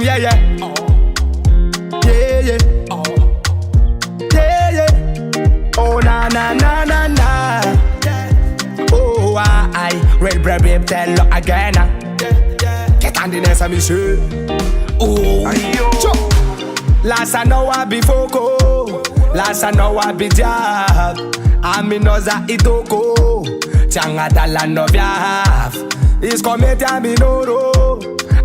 Yeah, yeah. Yeah, yeah. Yeah, yeah. Oh, na na na na na. Oh, I Red Biby Telo Loha again. Get on the nest of me shoe. Oh, last I know I be Foko. Last I know I be Jab. Ami noza itoko. Tianga dala noviaf. Is komete ami noro.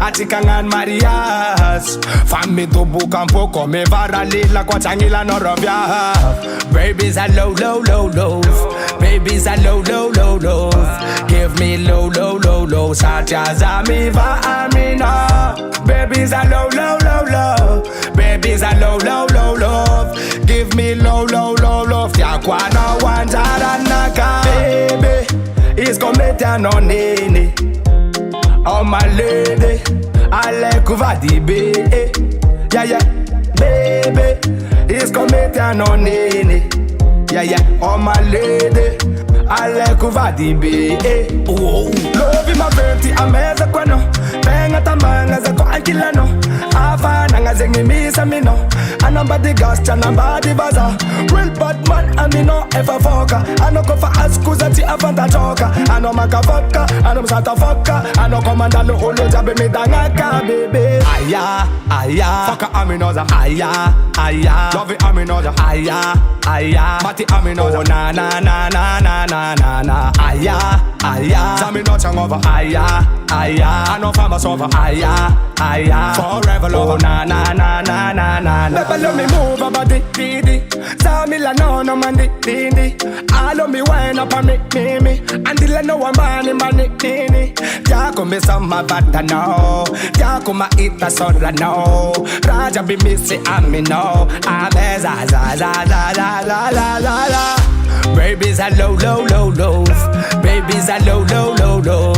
Atikangan Marias. Fami to bukampo kome varali la kwa changila norobia. Babies are low, low, low, low. Babies are low, low, low, low. Give me low, low, low, low. Satya mi va amina. Babies are low, low, low, low. Babies are low, low, low, low. Give me low, low, low, low. Yakwana wanjara naka. Baby, is komete no nene. Oh my lady, I like Vady Bé. Yeah, yeah, baby, it's coming on nene. Yeah, yeah, oh my lady, I like Vady Bé. Oh, love in my birthday, I'm as a quano. Bang at a man as a coankilano. I find as a misa mino. And I'm body ghost and I'm body bazaar. Real bad man, and me no ever fucker. I no go for ask cause I found a joker. I know maka fucker, I know sata fucker. I know commander no holo job me dangaka baby. Aya, aya, fucker aminoza. Aya, aya, love it aminoza. Aya, aya, mati aminoza. Oh na na na na na na na na. Aya, aya, Sammy no chang over. Aya, aya, I know farmers over. Aya, aya, forever love. Oh na na na na na na. Never let me move about the didi. Samila no mandi didi. I love me wine up on me. Until I know I'm money nini. Jako me sama vata no. Jako ma ita sora no. Raja be missy ami no. Ame za za za za za za za za za. Babies are low, low, low, low. Babies are low, low, low, low.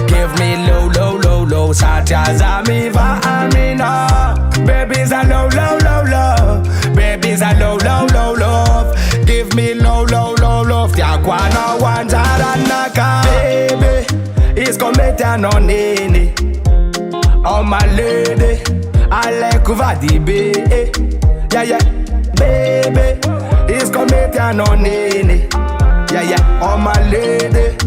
Give me low, low, low, low. Satya mi va amina. Babies are low, low, low, low. Babies are low, low, low, low. Give me low, low, low, low. Yakwana wanjara naka. Baby, it's coming on nene. Oh my lady, I like Vady Bé. Yeah, yeah, baby, it's coming on nene. Yeah, yeah, oh my lady,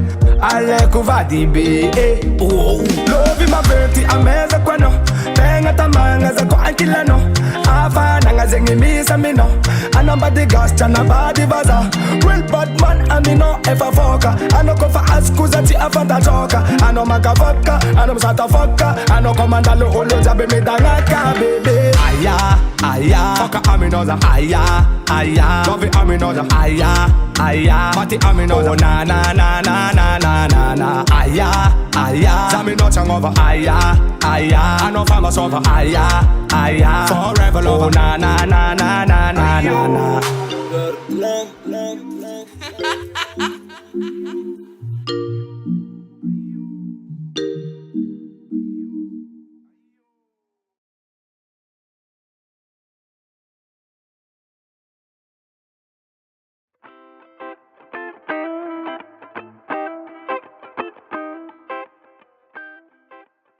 I like Vady Bé. Oh, love in my birthday, I'm as a quano. Bang at a man as a coankilano. I find as a misa mino. And I'm body ghost and I'm body bazaar. Real bad man, and me no ever fucker. I no go for ask cause I found a joker. I know maka fucker, I know sata fucker. I know commander no holo job me dangaka baby. Aya, aya, fucker aminoza. Aya, aya, love it aminoza. Aya, aya, mati aminoza. Oh na na na na na na na na. Aya, aya, Sammy no chang over. Aya, aya, I know farmers over. Aya, aya, forever love. Oh na na na na na na na na.